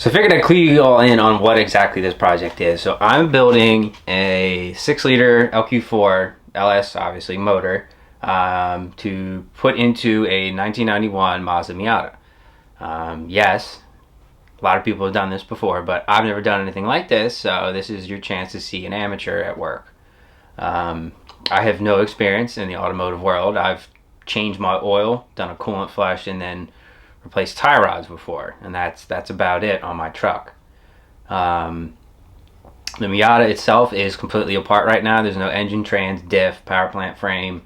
So I figured I'd clue you all in on what exactly this project is. So I'm building a 6-liter LQ4 LS, obviously, motor to put into a 1991 Mazda Miata. Yes, a lot of people have done this before, but I've never done anything like this, so this is your chance to see an amateur at work. I have no experience in the automotive world. I've changed my oil, done a coolant flush, and then replaced tie rods before, and that's about it on my truck. The Miata itself is completely apart right now. There's no engine, trans, diff, power plant frame,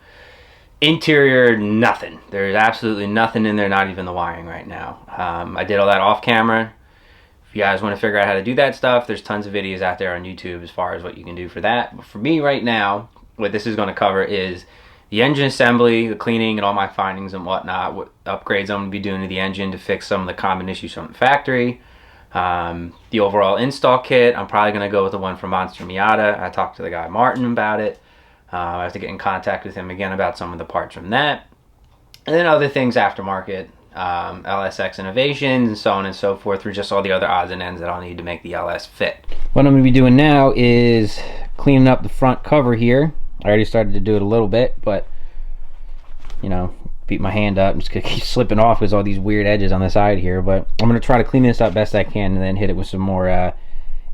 interior, nothing. There's absolutely nothing in there, not even the wiring right now. I did all that off camera. If you guys want to figure out how to do that stuff, there's tons of videos out there on YouTube as far as what you can do for that. But for me right now, what this is going to cover is the engine assembly, the cleaning, and all my findings and whatnot, what upgrades I'm going to be doing to the engine to fix some of the common issues from the factory. The overall install kit, I'm probably going to go with the one from Monster Miata. I talked to the guy Martin about it. I have to get in contact with him again about some of the parts from that. And then other things aftermarket, LSX innovations, and so on and so forth, through just all the other odds and ends that I'll need to make the LS fit. What I'm going to be doing now is cleaning up the front cover here. I already started to do it a little bit, but, you know, beat my hand up. I'm just going to keep slipping off with all these weird edges on the side here. But I'm going to try to clean this up best I can and then hit it with some more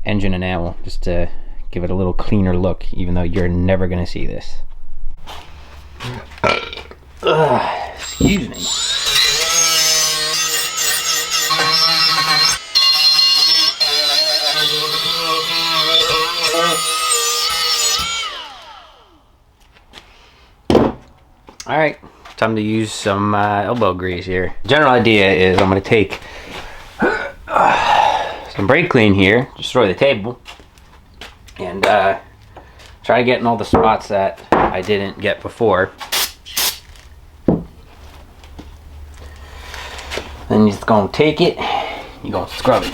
engine enamel just to give it a little cleaner look, even though you're never going to see this. Excuse me. Alright, time to use some elbow grease here. General idea is I'm going to take some brake clean here, destroy the table, and try to get in all the spots that I didn't get before. Then you're just going to take it, you're going to scrub it.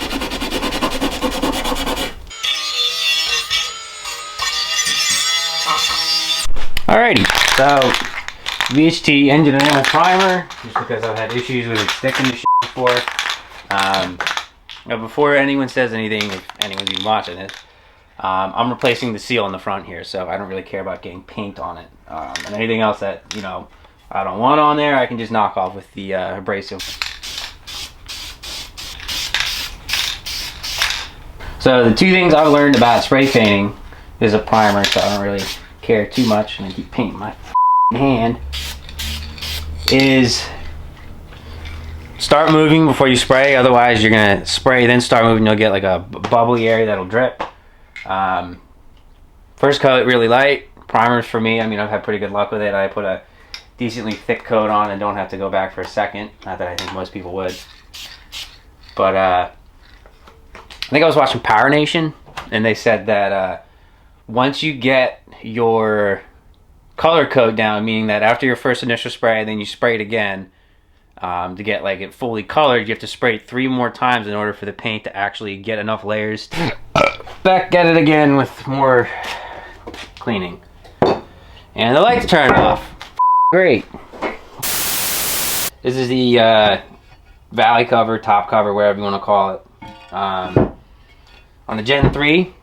Alrighty, so Vht Engineering Primer, just because I've had issues with it sticking to shit before. Before anyone says anything, if anyone's even watching this, I'm replacing the seal in the front here, so I don't really care about getting paint on it. And anything else that, you know, I don't want on there, I can just knock off with the abrasive. So the two things I've learned about spray painting is a primer, so I don't really care too much. I'm gonna keep painting my hand. Is start moving before you spray, otherwise you're gonna spray then start moving, you'll get like a bubbly area that'll drip. First coat really light. Primers for me, I mean, I've had pretty good luck with it. I put a decently thick coat on and don't have to go back for a second, not that I think most people would. But I think I was watching Power Nation and they said that once you get your color coat down, meaning that after your first initial spray, then you spray it again to get like it fully colored, you have to spray it 3 more times in order for the paint to actually get enough layers to back at it again with more cleaning. And the lights turned off. Great. This is the valley cover, top cover, whatever you want to call it. On the Gen 3,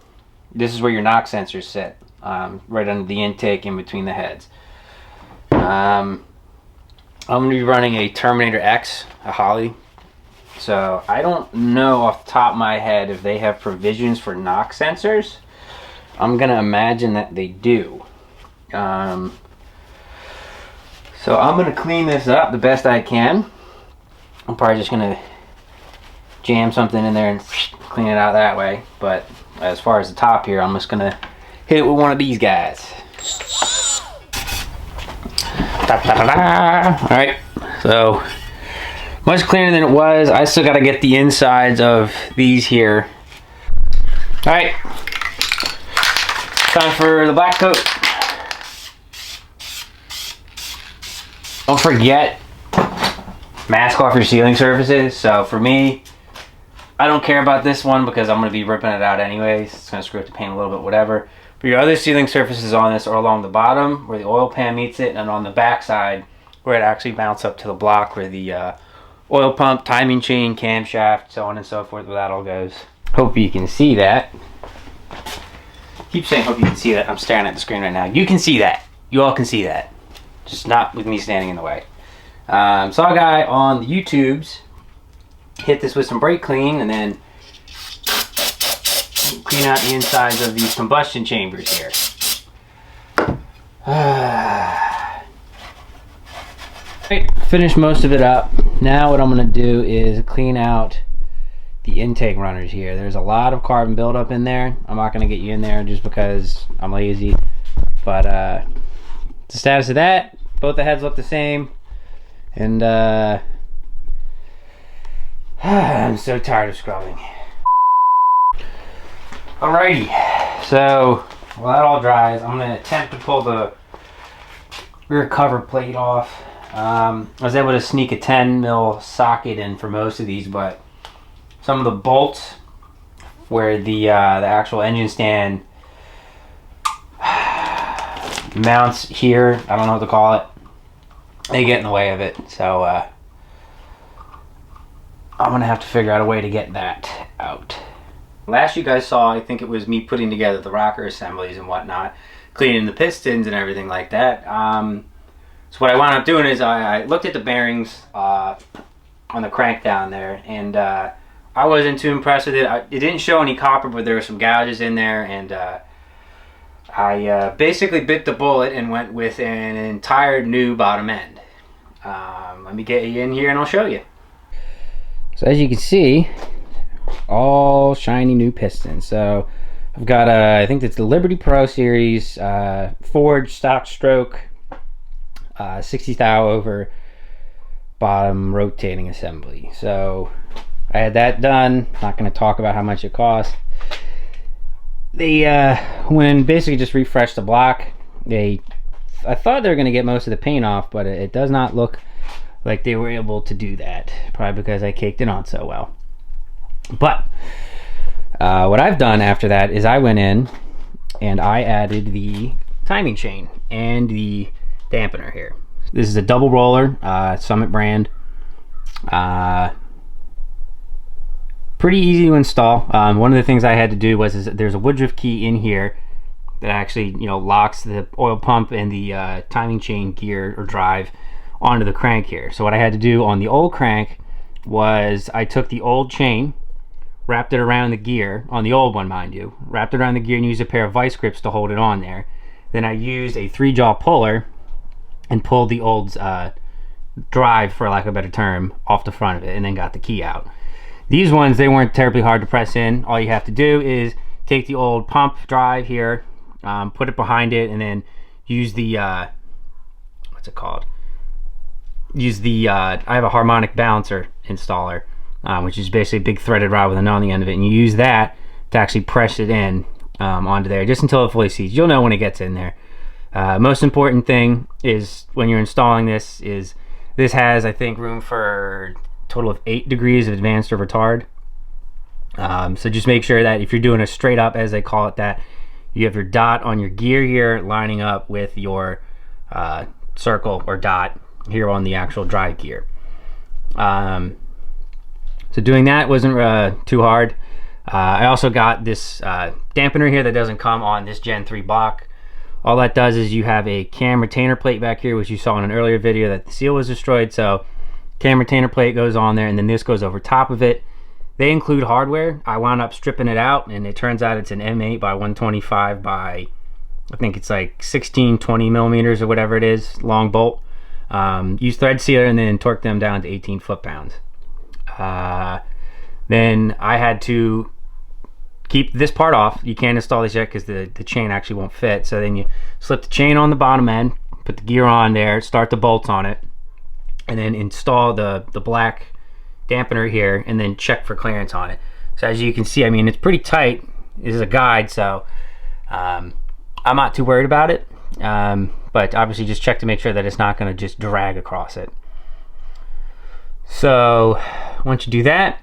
this is where your knock sensors sit. Right under the intake in between the heads. I'm going to be running a Terminator X, a Holly. So I don't know off the top of my head if they have provisions for knock sensors. I'm going to imagine that they do. So I'm going to clean this up the best I can. I'm probably just going to jam something in there and clean it out that way. But as far as the top here, I'm just going to hit it with one of these guys. Alright, so much cleaner than it was. I still got to get the insides of these here. Alright, time for the black coat. Don't forget, mask off your sealing surfaces. So for me, I don't care about this one because I'm going to be ripping it out anyways. It's going to screw up the paint a little bit, whatever. But your other sealing surfaces on this are along the bottom where the oil pan meets it, and on the back side where it actually mounts up to the block where the oil pump, timing chain, camshaft, so on and so forth, where that all goes. Hope you can see that. Keep saying hope you can see that. I'm staring at the screen right now. You can see that. You all can see that. Just not with me standing in the way. Saw a guy on the YouTubes hit this with some brake clean and then clean out the insides of these combustion chambers here. Right, finished most of it up. Now what I'm going to do is clean out the intake runners here. There's a lot of carbon buildup in there. I'm not going to get you in there just because I'm lazy. But the status of that, both the heads look the same. And I'm so tired of scrubbing. Alrighty, so while that all dries, I'm going to attempt to pull the rear cover plate off. I was able to sneak a 10 mil socket in for most of these, but some of the bolts where the actual engine stand mounts here, I don't know what to call it, they get in the way of it. So I'm gonna have to figure out a way to get that out. Last you guys saw, I think it was me putting together the rocker assemblies and whatnot, cleaning the pistons and everything like that. So what I wound up doing is I looked at the bearings on the crank down there, and I wasn't too impressed with it. It didn't show any copper, but there were some gouges in there, and I basically bit the bullet and went with an entire new bottom end. Let me get you in here and I'll show you. So as you can see, all shiny new pistons. So I've got I think it's the Liberty Pro Series forged stock stroke 60 thou over bottom rotating assembly. So I had that done. Not going to talk about how much it cost. They when basically just refreshed the block, I thought they were going to get most of the paint off, but it does not look like they were able to do that, probably because I caked it on so well. But what I've done after that is I went in and I added the timing chain and the dampener here. This is a double roller, Summit brand. Pretty easy to install. One of the things I had to do was there's a Woodruff key in here that actually, you know, locks the oil pump and the timing chain gear or drive onto the crank here. So what I had to do on the old crank was I took the old chain, wrapped it around the gear, on the old one mind you, wrapped it around the gear and used a pair of vice grips to hold it on there. Then I used a 3-jaw puller and pulled the old drive, for lack of a better term, off the front of it, and then got the key out. These ones, they weren't terribly hard to press in. All you have to do is take the old pump drive here, put it behind it, and then use the what's it called? Use the I have a harmonic balancer installer, which is basically a big threaded rod with a nut on the end of it, and you use that to actually press it in onto there, just until it fully seats. You'll know when it gets in there. Most important thing is when you're installing this is this has, I think, room for a total of 8 degrees of advanced or retard. So just make sure that if you're doing a straight up, as they call it, that you have your dot on your gear here lining up with your circle or dot here on the actual drive gear. So doing that wasn't too hard. I also got this dampener here that doesn't come on this Gen 3 block. All that does is you have a cam retainer plate back here, which you saw in an earlier video that the seal was destroyed. So cam retainer plate goes on there, and then this goes over top of it. They include hardware. I wound up stripping it out, and it turns out it's an M8 by 125 by, I think it's like 16-20 millimeters or whatever it is, long bolt. Use thread sealer and then torque them down to 18 foot-pounds. Then I had to keep this part off. You can't install this yet because the chain actually won't fit. So then you slip the chain on the bottom end, put the gear on there, start the bolts on it, and then install the black dampener here, and then check for clearance on it. So as you can see, I mean, it's pretty tight. This is a guide, so I'm not too worried about it. But obviously just check to make sure that it's not going to just drag across it. So once you do that,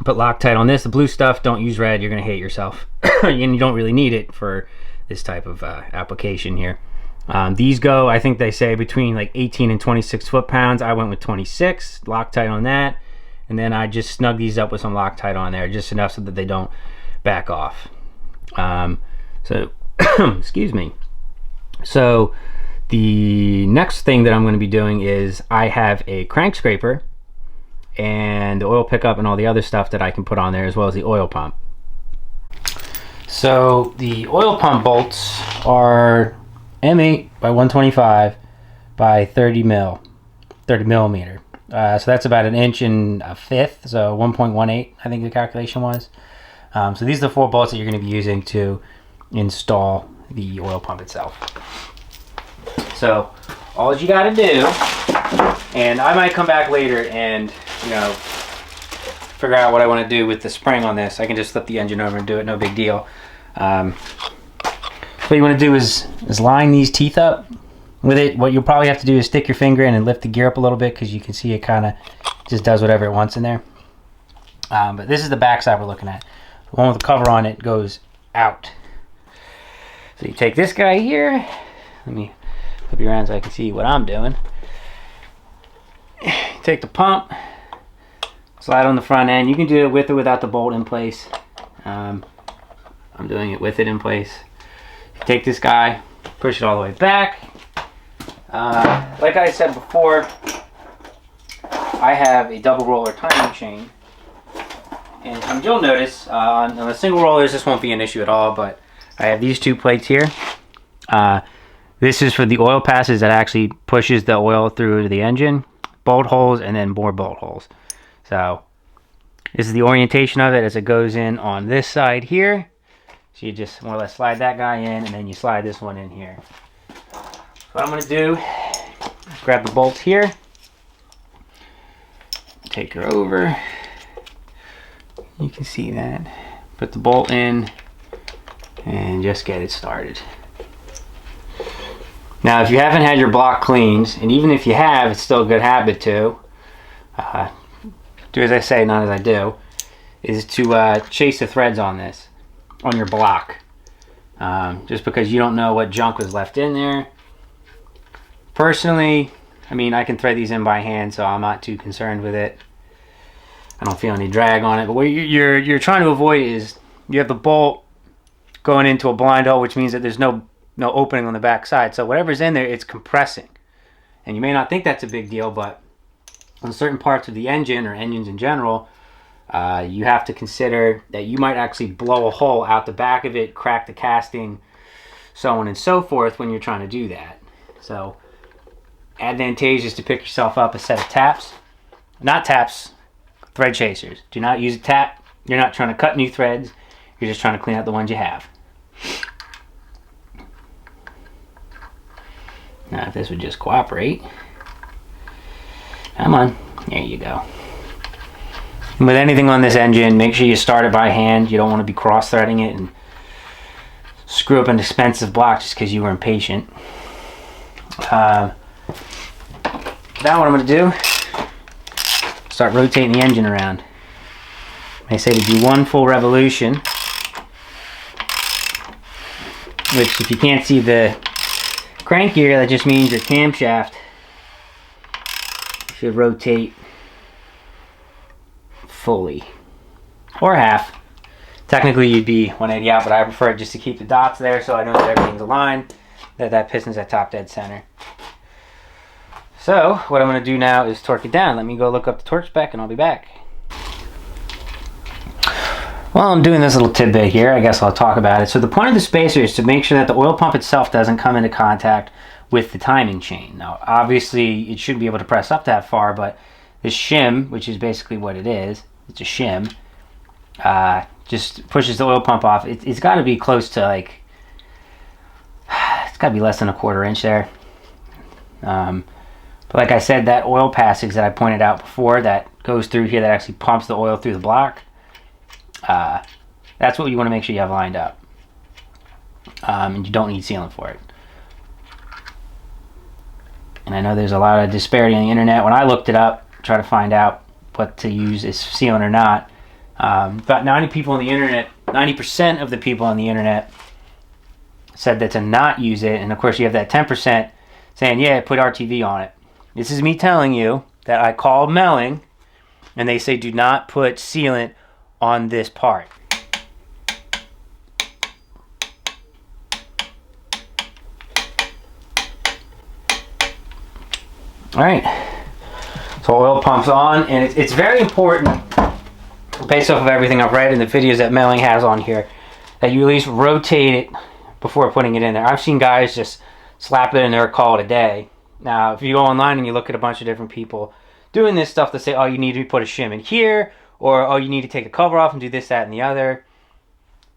put Loctite on this. The blue stuff, don't use red. You're going to hate yourself. And you don't really need it for this type of application here. These go, I think they say between like 18 and 26 foot-pounds. I went with 26, Loctite on that, and then I just snug these up with some Loctite on there, just enough so that they don't back off. So, excuse me. So the next thing that I'm going to be doing is I have a crank scraper and the oil pickup and all the other stuff that I can put on there, as well as the oil pump. So the oil pump bolts are M8 by 125 by 30 millimeter. So that's about 1 1/5 inches, so 1.18 I think the calculation was. So these are the 4 bolts that you're going to be using to install the oil pump itself. So all you got to do, and I might come back later and, you know, figure out what I want to do with the spring on this. I can just flip the engine over and do it, no big deal. What you want to do is line these teeth up with it. What you'll probably have to do is stick your finger in and lift the gear up a little bit, because you can see it kind of just does whatever it wants in there. But this is the back side we're looking at. The one with the cover on it goes out. So you take this guy here. Let me flip you around so I can see what I'm doing. Take the pump, slide on the front end. You can do it with or without the bolt in place. I'm doing it with it in place. Take this guy, push it all the way back. Like I said before, I have a double roller timing chain. And you'll notice on the single rollers this won't be an issue at all, but I have these 2 plates here. This is for the oil passes that actually pushes the oil through to the engine. Bolt holes and then more bolt holes. So this is the orientation of it as it goes in on this side here. So you just more or less slide that guy in, and then you slide this one in here. What I'm going to do is grab the bolts here, take her over. You can see that. Put the bolt in and just get it started. Now, if you haven't had your block cleaned, and even if you have, it's still a good habit to do as I say, not as I do, is to chase the threads on this, on your block. Just because you don't know what junk was left in there. Personally, I mean, I can thread these in by hand, so I'm not too concerned with it. I don't feel any drag on it. But what you're trying to avoid is you have the bolt going into a blind hole, which means that there's no opening on the back side. So whatever's in there, it's compressing. And you may not think that's a big deal, but on certain parts of the engine, or engines in general, you have to consider that you might actually blow a hole out the back of it, crack the casting, so on and so forth when you're trying to do that. So advantageous to pick yourself up a set of taps. Not taps, thread chasers. Do not use a tap. You're not trying to cut new threads. You're just trying to clean out the ones you have. Now if this would just cooperate. Come on. There you go. And with anything on this engine, make sure you start it by hand. You don't want to be cross-threading it and screw up an expensive block just because you were impatient. Now what I'm going to do, start rotating the engine around. They say to do 1 full revolution, which if you can't see the crank gear, that just means your camshaft should rotate fully, or half. Technically you'd be 180 out, but I prefer just to keep the dots there so I know that everything's aligned, that piston's at top dead center. So what I'm going to do now is torque it down. Let me go look up the torque spec and I'll be back. While I'm doing this little tidbit here, I guess I'll talk about it. So the point of the spacer is to make sure that the oil pump itself doesn't come into contact with the timing chain. Now obviously it shouldn't be able to press up that far, but this shim, which is basically what it is, it's a shim, just pushes the oil pump off. It's got to be close to like, it's got to be less than 1/4 inch there. But like I said, that oil passage that I pointed out before that goes through here, that actually pumps the oil through the block, that's what you want to make sure you have lined up. And you don't need sealant for it. And I know there's a lot of disparity on the internet. When I looked it up, try to find out what to use, is sealant or not. About 90% of the people on the internet said that to not use it, and of course you have that 10% saying, yeah, put RTV on it. This is me telling you that I called Melling, and they say do not put sealant on this part. All right, so oil pump's on, and it's very important, based off of everything I've read in the videos that Melling has on here, that you at least rotate it before putting it in there. I've seen guys just slap it in there, call it a day. Now, if you go online and you look at a bunch of different people doing this stuff, they say, oh, you need to put a shim in here, or oh, you need to take the cover off and do this, that, and the other.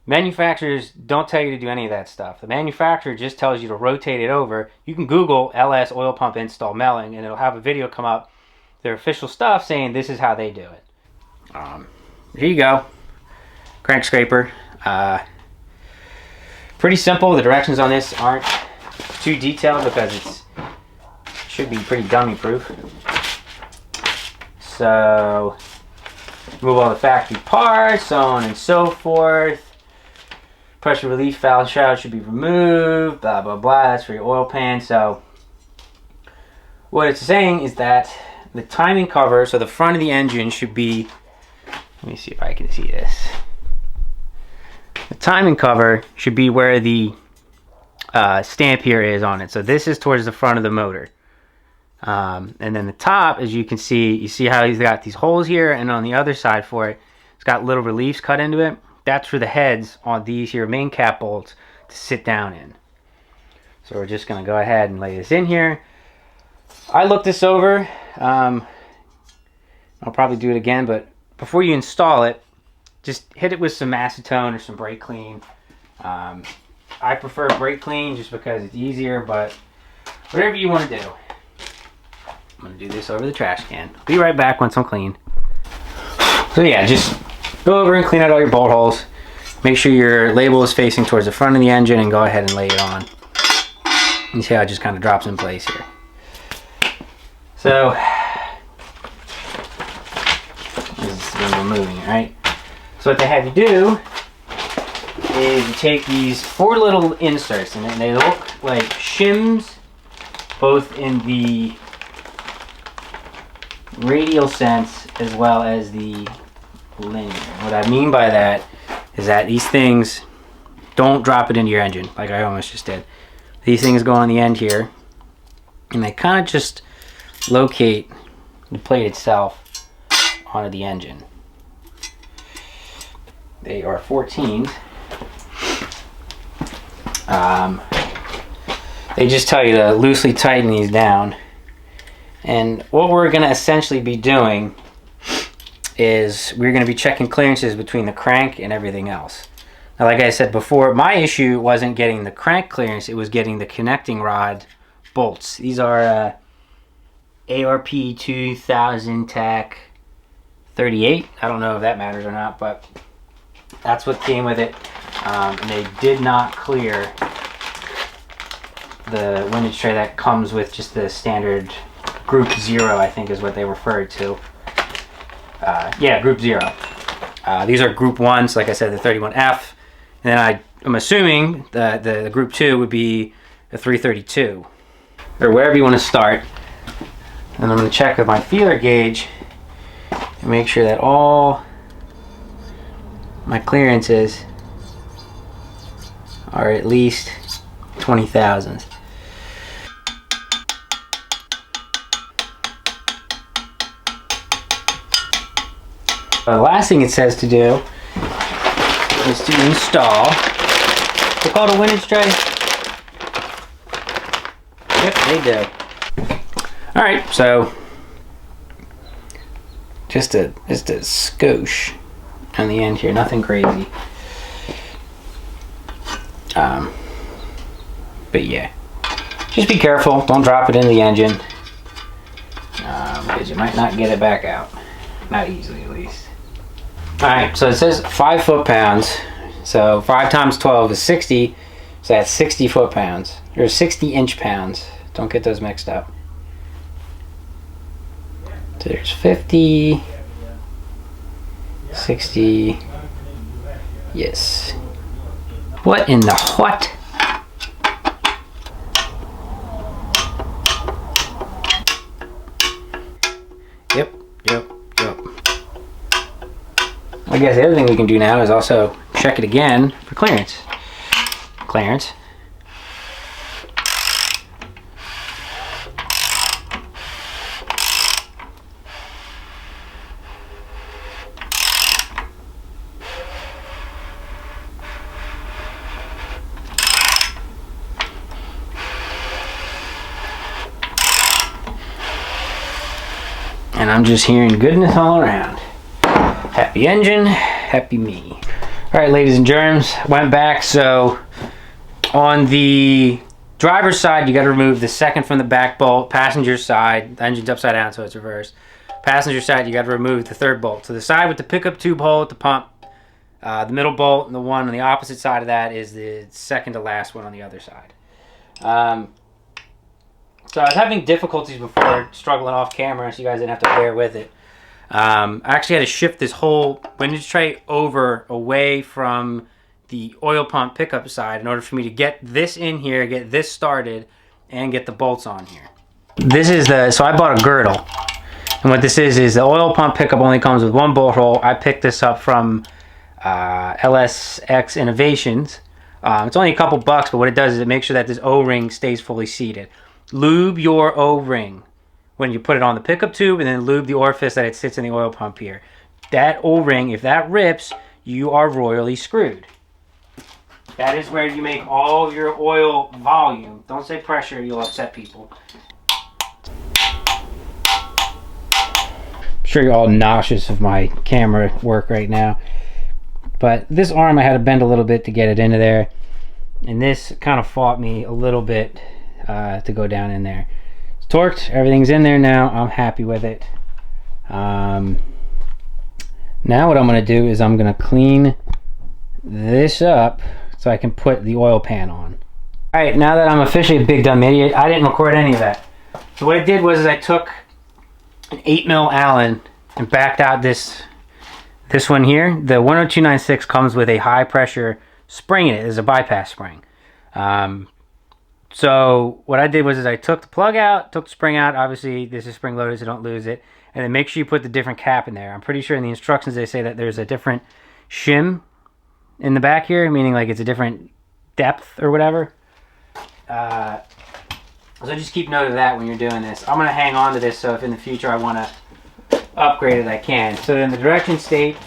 Manufacturers don't tell you to do any of that stuff. The manufacturer just tells you to rotate it over. You can Google LS oil pump install Melling, and it'll have a video come up, their official stuff, saying this is how they do it. Here you go. Crank scraper. Pretty simple. The directions on this aren't too detailed because it should be pretty dummy proof. So, remove all the factory parts, so on and so forth. Pressure relief valve shroud should be removed, blah, blah, blah. That's for your oil pan. So, what it's saying is that the timing cover, so the front of the engine should be, let me see if I can see this. The timing cover should be where the stamp here is on it. So this is towards the front of the motor. And then the top, as you can see, you see how he's got these holes here, and on the other side for it, it's got little reliefs cut into it. That's for the heads on these here main cap bolts to sit down in. So we're just going to go ahead and lay this in here. I looked this over. I'll probably do it again, but before you install it, just hit it with some acetone or some brake clean. I prefer brake clean just because it's easier, but whatever you want to do. I'm going to do this over the trash can. Be right back once I'm clean. So yeah, just go over and clean out all your bolt holes. Make sure your label is facing towards the front of the engine and go ahead and lay it on. You see how it just kind of drops in place here. So, this is when we're moving it, right? So what they have you do is you take these 4 little inserts, and they look like shims, both in the radial sense as well as the linear. What I mean by that is that these things don't drop it into your engine like I almost just did. These things go on the end here, and they kind of just locate the plate itself onto the engine. They are 14s. They just tell you to loosely tighten these down. And what we're going to essentially be doing is we're going to be checking clearances between the crank and everything else. Now, like I said before, my issue wasn't getting the crank clearance, it was getting the connecting rod bolts. These are ARP 2000 TAC 38. I don't know if that matters or not, but that's what came with it. And they did not clear the windage tray that comes with just the standard Group 0, I think is what they referred to. Yeah, Group 0. These are Group 1s, like I said, the 31F. And then I'm assuming that the Group 2 would be the 332. Or wherever you want to start. And I'm going to check with my feeler gauge and make sure that all my clearances are at least 20 thousandths. The last thing it says to do is to install. They call it a windage tray? Yep, they do. Alright, so just a skosh on the end here, nothing crazy. But yeah, just be careful, don't drop it in the engine, because you might not get it back out, not easily at least. Alright, so it says 5 foot-pounds, so 5 times 12 is 60, so that's 60 foot-pounds, or 60 inch-pounds, don't get those mixed up. So there's 50, 60, yes. What in the what? I guess the other thing we can do now is also check it again for clearance. Clearance. And I'm just hearing goodness all around. Happy engine, happy me. All right, ladies and germs, went back. So on the driver's side, you got to remove the second from the back bolt. Passenger side, the engine's upside down, so it's reversed. Passenger side, you got to remove the third bolt. So the side with the pickup tube hole at the pump, the middle bolt, and the one on the opposite side of that is the second to last one on the other side. So I was having difficulties before, struggling off camera, so you guys didn't have to bear with it. I actually had to shift this whole windage tray away from the oil pump pickup side in order for me to get this in here, get this started, and get the bolts on here. This is so I bought a girdle. And what this is the oil pump pickup only comes with one bolt hole. I picked this up from LSX Innovations. It's only a couple bucks, but what it does is it makes sure that this O-ring stays fully seated. Lube your O-ring when you put it on the pickup tube, and then lube the orifice that it sits in the oil pump here. That O-ring, if that rips, you are royally screwed. That is where you make all your oil volume. Don't say pressure, you'll upset people. I'm sure you're all nauseous of my camera work right now. But this arm I had to bend a little bit to get it into there. And this kind of fought me a little bit to go down in there. It's torqued, everything's in there now. I'm happy with it. Now what I'm going to do is I'm going to clean this up so I can put the oil pan on. Alright, now that I'm officially a big dumb idiot, I didn't record any of that. So what I did was I took an 8mm Allen and backed out this one here. The 10296 comes with a high pressure spring in it. It's a bypass spring. So what I did was I took the plug out, took the spring out. Obviously this is spring loaded so don't lose it. And then make sure you put the different cap in there. I'm pretty sure in the instructions they say that there's a different shim in the back here, meaning like it's a different depth or whatever. So just keep note of that when you're doing this. I'm going to hang on to this so if in the future I want to upgrade it I can. So in the direction state,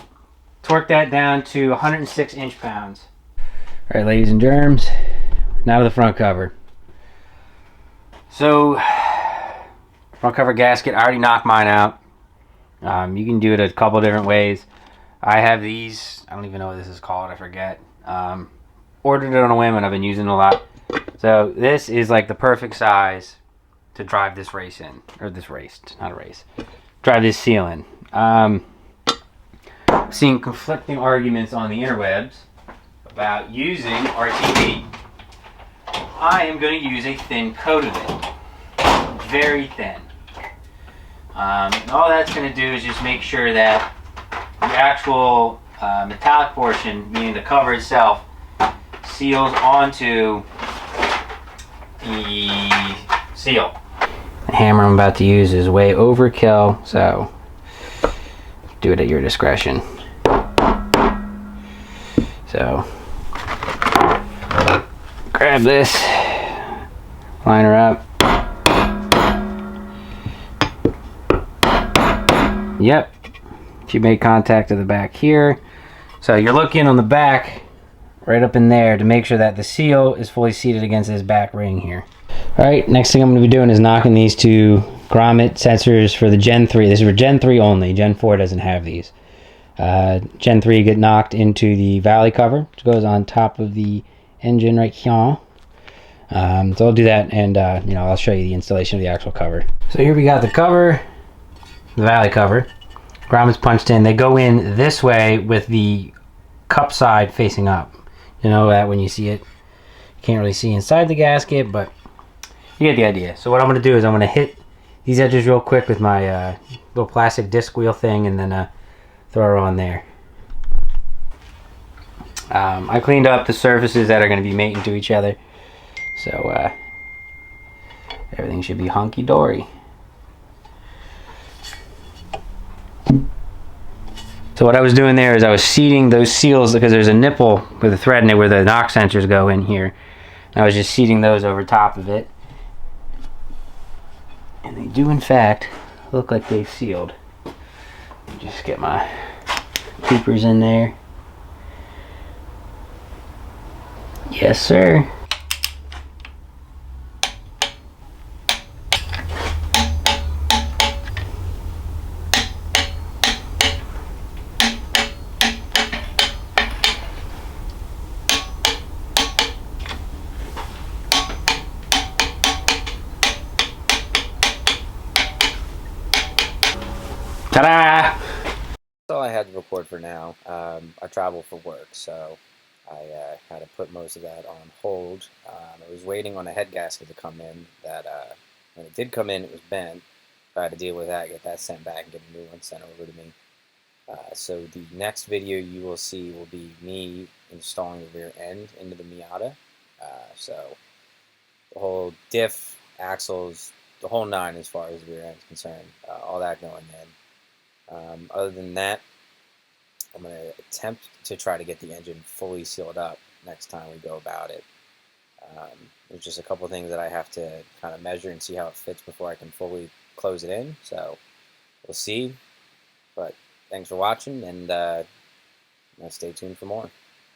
torque that down to 106 inch-pounds. Alright ladies and germs, now to the front cover. So front cover gasket, I already knocked mine out. You can do it a couple different ways. I have these, I don't even know what this is called, I forget. Ordered it on a whim and I've been using it a lot. So this is like the perfect size to drive this race in, or this race, not a race. Drive this seal in. Seeing conflicting arguments on the interwebs about using RTP. I am going to use a thin coat of it. Very thin. And all that's going to do is just make sure that the actual metallic portion, meaning the cover itself, seals onto the seal. The hammer I'm about to use is way overkill, so do it at your discretion. So grab this, line her up. Yep, she made contact to the back here. So you're looking on the back, right up in there, to make sure that the seal is fully seated against this back ring here. Alright, next thing I'm going to be doing is knocking these two Grommet sensors for the Gen 3. This is for Gen 3 only. Gen 4 doesn't have these. Gen 3 get knocked into the valley cover, which goes on top of the engine right here. So I'll do that, and you know, I'll show you the installation of the actual cover. So here we got the cover, the valley cover. Grommet's punched in. They go in this way with the cup side facing up. You know that when you see it, you can't really see inside the gasket, but you get the idea. So what I'm going to do is I'm going to hit these edges real quick with my little plastic disc wheel thing, and then throw her on there. I cleaned up the surfaces that are going to be mating to each other, so everything should be hunky-dory. So what I was doing there is I was seating those seals, because there's a nipple with a thread in it where the knock sensors go in here. I was just seating those over top of it. And they do in fact look like they've sealed. Just get my peepers in there. Yes, sir. Ta-da! That's all I had to record for now. I travel for work, so I had to put most of that on hold. I was waiting on a head gasket to come in. That when it did come in, it was bent. I had to deal with that, get that sent back, and get a new one sent over to me. So the next video you will see will be me installing the rear end into the Miata. So the whole diff, axles, the whole nine as far as the rear end is concerned, all that going in. Other than that, I'm going to attempt to try to get the engine fully sealed up next time we go about it. There's just a couple things that I have to kind of measure and see how it fits before I can fully close it in. So we'll see. But thanks for watching, and stay tuned for more.